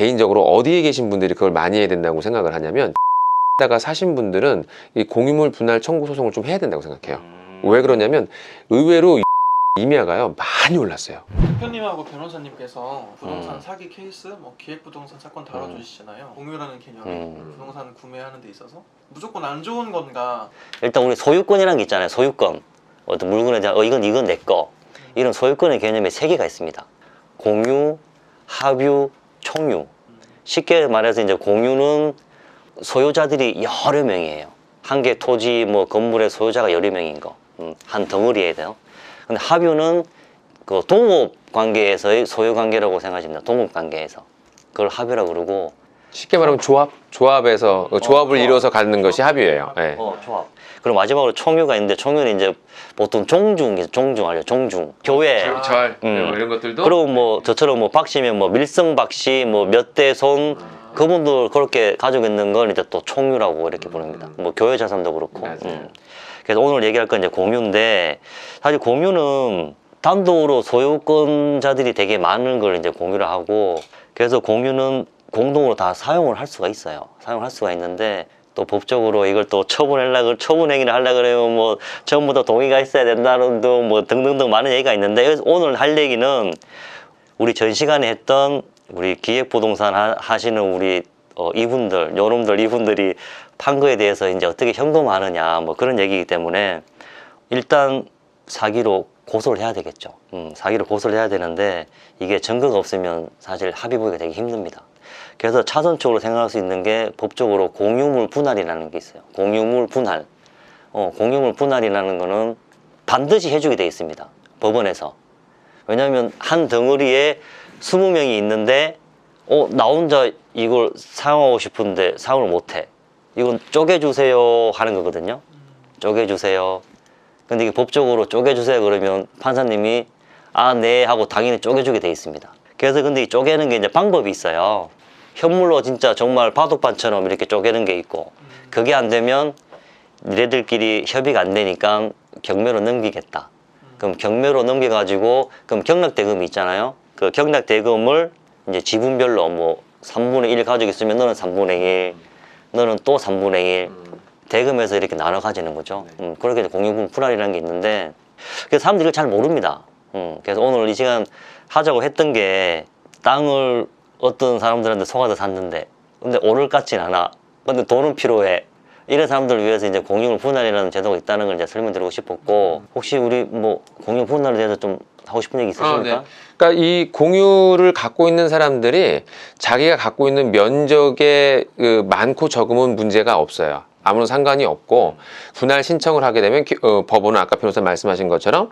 개인적으로 어디에 계신 분들이 그걸 많이 해야 된다고 생각을 하냐면 다가 사신 분들은 이 공유물 분할 청구 소송을 좀 해야 된다고 생각해요. 왜 그러냐면 의외로 임야가요 많이 올랐어요. 대표님하고 변호사님께서 부동산 사기 케이스, 뭐 기획부동산 사건 다뤄주시잖아요. 공유라는 개념이 부동산 구매하는 데 있어서 무조건 안 좋은 건가? 일단 우리 소유권이라는 게 있잖아요. 소유권. 어떤 물건에 대한 이건 내 거. 이런 소유권의 개념에 세 개가 있습니다. 공유, 합유, 총유. 쉽게 말해서 이제 공유는 소유자들이 여러 명이에요. 한 개 토지, 뭐 건물의 소유자가 여러 명인 거. 한 덩어리에 돼요. 근데 합유는 그 동업 관계에서의 소유 관계라고 생각하십니다. 동업 관계에서. 그걸 합유라고 그러고. 쉽게 말하면 조합에서 조합을 이루어서 갖는 것이 합유예요. 네. 조합. 그리고 마지막으로 총유가 있는데 총유는 이제 보통 종중 알죠? 종중. 교회. 절 이런 것들도. 그리고 뭐 저처럼 뭐 박씨면 뭐 밀성 박씨 뭐 몇 대 손 그분들 그렇게 가지고 있는 걸 이제 또 총유라고 이렇게 부릅니다. 뭐 교회 자산도 그렇고. 그래서 오늘 얘기할 건 이제 공유인데 사실 공유는 단독으로 소유권자들이 되게 많은 걸 이제 공유를 하고 그래서 공유는 공동으로 다 사용을 할 수가 있어요. 사용할 수가 있는데 또 법적으로 이걸 또 처분행위를 하려고 그러면 뭐 전부 다 동의가 있어야 된다는 등 뭐 등등등 많은 얘기가 있는데 오늘 할 얘기는 우리 전 시간에 했던 우리 기획부동산 하시는 우리 이분들이 판거에 대해서 이제 어떻게 현금화하느냐 뭐 그런 얘기이기 때문에 일단 사기로 고소를 해야 되겠죠. 사기로 고소를 해야 되는데 이게 증거가 없으면 사실 합의 보기가 되게 힘듭니다. 그래서 차선적으로 생각할 수 있는 게 법적으로 공유물 분할이라는 게 있어요. 공유물 분할. 공유물 분할이라는 거는 반드시 해주게 돼 있습니다. 법원에서. 왜냐하면 한 덩어리에 20명이 있는데 나 혼자 이걸 사용하고 싶은데 사용을 못해. 이건 쪼개주세요 하는 거거든요. 쪼개주세요. 근데 이게 법적으로 쪼개주세요 그러면 판사님이 네 하고 당연히 쪼개주게 돼 있습니다. 그래서 근데 이 쪼개는 게 이제 방법이 있어요. 현물로 진짜 정말 바둑판처럼 이렇게 쪼개는 게 있고 그게 안 되면 니네들끼리 협의가 안 되니까 경매로 넘기겠다. 그럼 경매로 넘겨가지고 그럼 경락대금이 있잖아요. 그 경락대금을 이제 지분별로 뭐 3분의 1 가지고 있으면 너는 3분의 1 너는 또 3분의 1 대금에서 이렇게 나눠 가지는 거죠. 그렇게 공유분 분할이라는 게 있는데 그래서 사람들이 이걸 잘 모릅니다. 그래서 오늘 이 시간 하자고 했던 게 땅을 어떤 사람들한테 속아서 샀는데 근데 오를 같진 않아. 근데 돈은 필요해. 이런 사람들을 위해서 이제 공유물 분할이라는 제도가 있다는 걸 이제 설명드리고 싶었고 혹시 우리 뭐 공유 분할에 대해서 좀 하고 싶은 얘기 있으십니까? 네. 그러니까 이 공유를 갖고 있는 사람들이 자기가 갖고 있는 면적의 그 많고 적음은 문제가 없어요. 아무런 상관이 없고 분할 신청을 하게 되면 법원은 아까 변호사 말씀하신 것처럼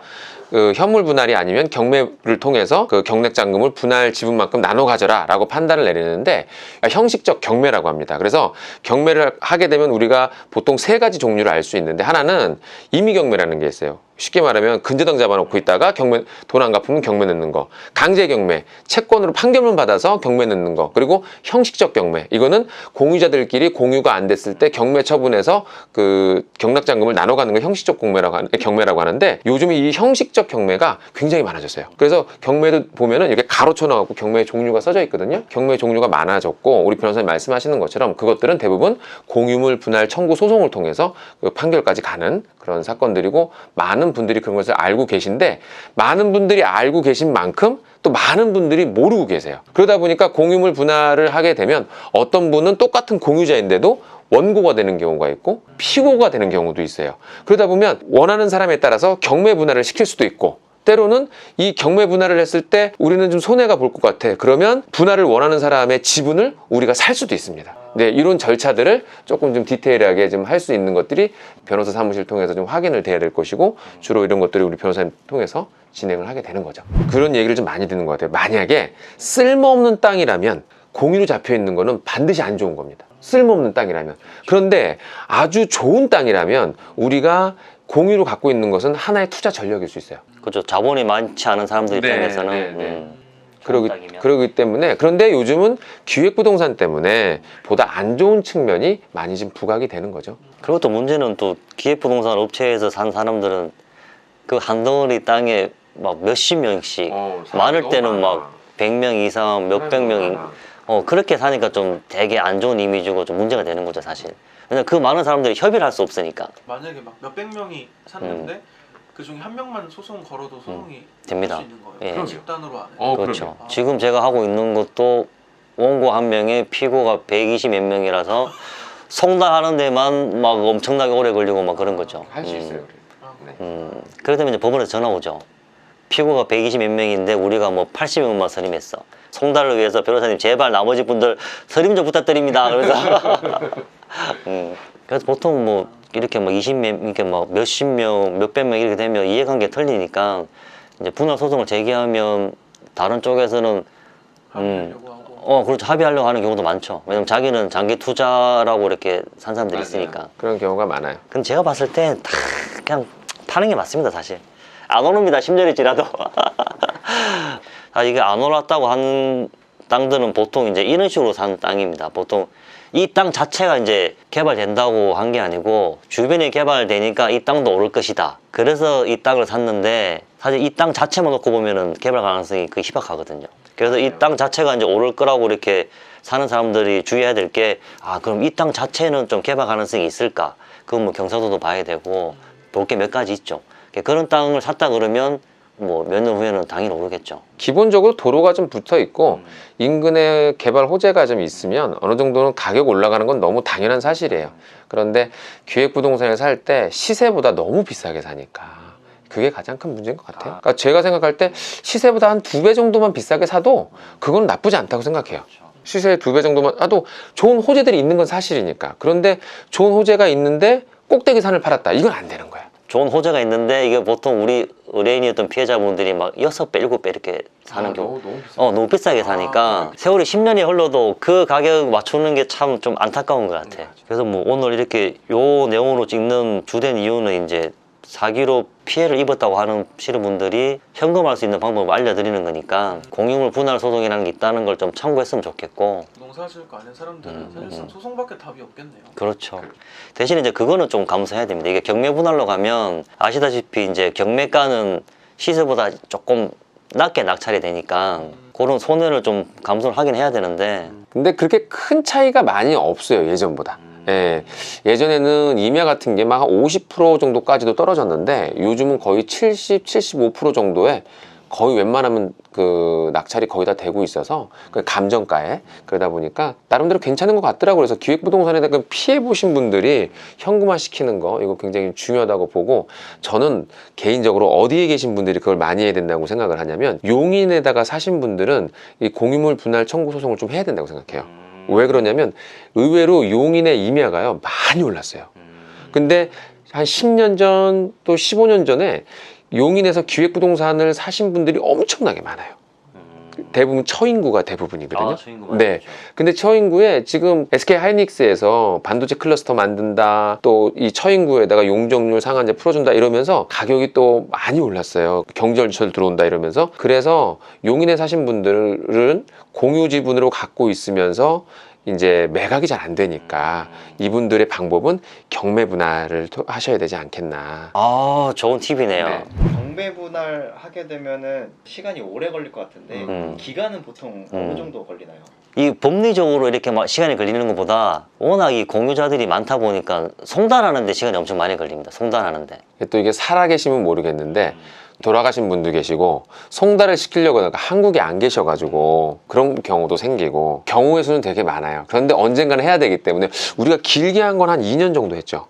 현물 분할이 아니면 경매를 통해서 그 경락잔금을 분할 지분만큼 나눠 가져라 라고 판단을 내리는데 형식적 경매라고 합니다. 그래서 경매를 하게 되면 우리가 보통 세 가지 종류를 알 수 있는데 하나는 임의 경매라는 게 있어요. 쉽게 말하면 근저당 잡아놓고 있다가 경매 돈 안 갚으면 경매 넣는 거, 강제 경매, 채권으로 판결문 받아서 경매 넣는 거, 그리고 형식적 경매. 이거는 공유자들끼리 공유가 안 됐을 때 경매 처분해서 그 경락잔금을 나눠 가는 걸 형식적 경매라고 하는데 요즘 이 형식적 경매가 굉장히 많아졌어요. 그래서 경매도 보면은 이렇게 가로쳐 나가고 경매의 종류가 써져 있거든요. 경매의 종류가 많아졌고 우리 변호사님 말씀하시는 것처럼 그것들은 대부분 공유물 분할 청구 소송을 통해서 그 판결까지 가는 그런 사건들이고 많은 분들이 그런 것을 알고 계신데 많은 분들이 알고 계신 만큼 또 많은 분들이 모르고 계세요. 그러다 보니까 공유물 분할을 하게 되면 어떤 분은 똑같은 공유자인데도 원고가 되는 경우가 있고 피고가 되는 경우도 있어요. 그러다 보면 원하는 사람에 따라서 경매 분할을 시킬 수도 있고 때로는 이 경매 분할을 했을 때 우리는 좀 손해가 볼 것 같아. 그러면 분할을 원하는 사람의 지분을 우리가 살 수도 있습니다. 네, 이런 절차들을 조금 좀 디테일하게 좀 할 수 있는 것들이 변호사 사무실 통해서 좀 확인을 돼야 될 것이고 주로 이런 것들이 우리 변호사님 통해서 진행을 하게 되는 거죠. 그런 얘기를 좀 많이 듣는 것 같아요. 만약에 쓸모없는 땅이라면 공유로 잡혀 있는 거는 반드시 안 좋은 겁니다. 쓸모없는 땅이라면. 그런데 아주 좋은 땅이라면 우리가 공유로 갖고 있는 것은 하나의 투자 전략일 수 있어요. 그렇죠. 자본이 많지 않은 사람들 입장에서는 그러기 때문에 그런데 요즘은 기획부동산 때문에 보다 안 좋은 측면이 많이 좀 부각이 되는 거죠. 그리고 또 문제는 또 기획부동산 업체에서 산 사람들은 그 한 덩어리 땅에 막 몇십 명씩 많을 때는 막 100명 이상 몇백 명 그렇게 사니까 좀 되게 안 좋은 이미지고 좀 문제가 되는 거죠, 사실. 왜냐면 그 많은 사람들이 협의를 할 수 없으니까. 만약에 막 몇백 명이 샀는데 그 중에 한 명만 소송 걸어도 소송이 됩니다. 할 수 있는 거예요. 예. 그럼 집단으로 안 해요. 그렇죠. 그러면. 지금 제가 하고 있는 것도 원고 한 명에 피고가 120 몇 명이라서 송달하는 데만 막 엄청나게 오래 걸리고 막 그런 거죠. 할 수 있어요. 아, 그러다 이제 법원에서 전화 오죠. 피고가 120 몇 명인데 우리가 뭐 80명만 선임했어. 송달을 위해서 변호사님 제발 나머지 분들 선임 좀 부탁드립니다. 그래서 그래서 보통 뭐 이렇게 뭐 20명, 이렇게 뭐 몇십 명, 몇백 명 이렇게 되면 이해관계 틀리니까 이제 분할 소송을 제기하면 다른 쪽에서는 합의하려고 하고. 그렇죠. 합의하려고 하는 경우도 많죠. 왜냐면 자기는 장기 투자라고 이렇게 산 사람들이 있으니까. 그런 경우가 많아요. 근데 제가 봤을 때 다 그냥 파는 게 맞습니다, 사실. 안 오릅니다, 10년이 지나도. 이게 안 올랐다고 하는 땅들은 보통 이제 이런 식으로 산 땅입니다. 보통 이 땅 자체가 이제 개발된다고 한 게 아니고 주변에 개발되니까 이 땅도 오를 것이다. 그래서 이 땅을 샀는데 사실 이 땅 자체만 놓고 보면은 개발 가능성이 거의 희박하거든요. 그래서 이 땅 자체가 이제 오를 거라고 이렇게 사는 사람들이 주의해야 될 게, 그럼 이 땅 자체는 좀 개발 가능성이 있을까? 그건 뭐 경사도도 봐야 되고 볼 게 몇 가지 있죠. 그런 땅을 샀다 그러면 뭐 몇 년 후에는 당연히 오르겠죠. 기본적으로 도로가 좀 붙어 있고 인근에 개발 호재가 좀 있으면 어느 정도는 가격 올라가는 건 너무 당연한 사실이에요. 그런데 기획부동산을 살 때 시세보다 너무 비싸게 사니까 그게 가장 큰 문제인 것 같아요. 그러니까 제가 생각할 때 시세보다 한 2배 정도만 비싸게 사도 그건 나쁘지 않다고 생각해요. 시세 2배 정도만 사도 좋은 호재들이 있는 건 사실이니까. 그런데 좋은 호재가 있는데 꼭대기 산을 팔았다. 이건 안 되는 거야. 좋은 호재가 있는데 이게 보통 우리 의뢰인이었던 피해자분들이 막 6배, 7배 이렇게 사는 경우 너무 비싸게 사니까 세월이 10년이 흘러도 그 가격 맞추는 게 참 좀 안타까운 것 같아. 그래서 뭐 오늘 이렇게 요 내용으로 찍는 주된 이유는 이제 사기로 피해를 입었다고 하시는 분들이 현금할 수 있는 방법을 알려드리는 거니까 공유물 분할 소송이라는 게 있다는 걸 좀 참고했으면 좋겠고. 농사지을 거 아닌 사람들은 사실상 소송밖에 답이 없겠네요. 그렇죠. 대신 이제 그거는 좀 감수해야 됩니다. 이게 경매 분할로 가면 아시다시피 이제 경매가는 시세보다 조금 낮게 낙찰이 되니까 그런 손해를 좀 감수를 하긴 해야 되는데 근데 그렇게 큰 차이가 많이 없어요, 예전보다. 예, 예전에는 임야 같은 게 막 50% 정도까지도 떨어졌는데 요즘은 거의 70, 75% 정도에 거의 웬만하면 그 낙찰이 거의 다 되고 있어서 그 감정가에 그러다 보니까 나름대로 괜찮은 것 같더라고요. 그래서 기획부동산에 대한 피해 보신 분들이 현금화 시키는 거 이거 굉장히 중요하다고 보고 저는 개인적으로 어디에 계신 분들이 그걸 많이 해야 된다고 생각을 하냐면 용인에다가 사신 분들은 이 공유물 분할 청구 소송을 좀 해야 된다고 생각해요. 왜 그러냐면 의외로 용인의 임야가요 많이 올랐어요. 근데 한 10년 전 또 15년 전에 용인에서 기획부동산을 사신 분들이 엄청나게 많아요. 대부분 처인구가 대부분이거든요. 네. 근데 처인구에 지금 SK 하이닉스에서 반도체 클러스터 만든다, 또 이 처인구에다가 용적률 상한제 풀어준다 이러면서 가격이 또 많이 올랐어요. 경절철 들어온다 이러면서. 그래서 용인에 사신 분들은 공유 지분으로 갖고 있으면서 이제 매각이 잘 안 되니까 이분들의 방법은 경매 분할을 하셔야 되지 않겠나. 좋은 팁이네요. 네. 경매 분할 하게 되면은 시간이 오래 걸릴 것 같은데 기간은 보통 어느 정도 걸리나요? 이 법리적으로 이렇게 막 시간이 걸리는 것보다 워낙 이 공유자들이 많다 보니까 송달하는데 시간이 엄청 많이 걸립니다. 송달하는데. 또 이게 살아계시면 모르겠는데 돌아가신 분도 계시고 송달을 시키려고 하다가 한국에 안 계셔가지고 그런 경우도 생기고 경우의 수는 되게 많아요. 그런데 언젠가는 해야 되기 때문에 우리가 길게 한 건 한 2년 정도 했죠.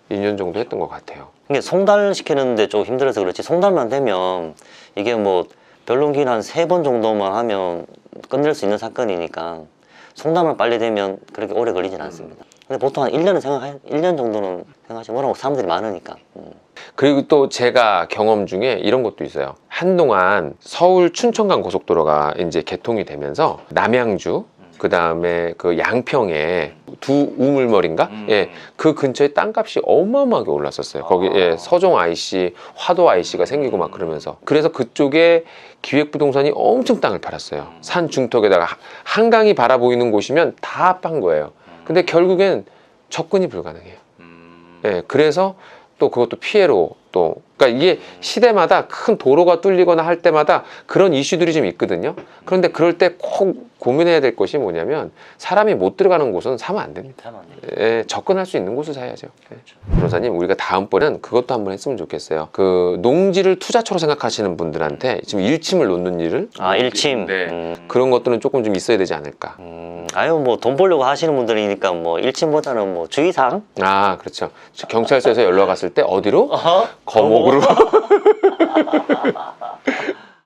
2년 정도 했던 것 같아요. 이게 송달 시키는데 좀 힘들어서 그렇지 송달만 되면 이게 뭐 변론기는 한 3번 정도만 하면 끝낼 수 있는 사건이니까 송달만 빨리 되면 그렇게 오래 걸리진 않습니다. 근데 보통 한 1년 정도는 생각하시면 워낙 사람들이 많으니까. 그리고 또 제가 경험 중에 이런 것도 있어요. 한동안 서울 춘천간 고속도로가 이제 개통이 되면서 남양주 그 다음에 그 양평에 두 우물머리인가? 예, 그 근처에 땅값이 어마어마하게 올랐었어요. 거기 서종 IC, 화도 IC가 생기고 막 그러면서. 그래서 그쪽에 기획부동산이 엄청 땅을 팔았어요. 산 중턱에다가 한강이 바라보이는 곳이면 다 판 거예요. 근데 결국엔 접근이 불가능해요. 예, 그래서 또 그것도 피해로 또 그러니까 이게 시대마다 큰 도로가 뚫리거나 할 때마다 그런 이슈들이 좀 있거든요. 그런데 그럴 때 꼭 고민해야 될 것이 뭐냐면 사람이 못 들어가는 곳은 사면 안 됩니다. 사면 안 돼요. 예, 접근할 수 있는 곳을 사야죠. 예. 변호사님, 우리가 다음번엔 그것도 한번 했으면 좋겠어요. 그 농지를 투자처로 생각하시는 분들한테 지금 일침을 놓는 일을 일침. 네. 그런 것들은 조금 좀 있어야 되지 않을까. 아유 뭐 돈 벌려고 하시는 분들이니까 뭐 일침보다는 뭐 주의사항. 아, 그렇죠. 경찰서에서 연락 왔을 때 어디로? 거목으로.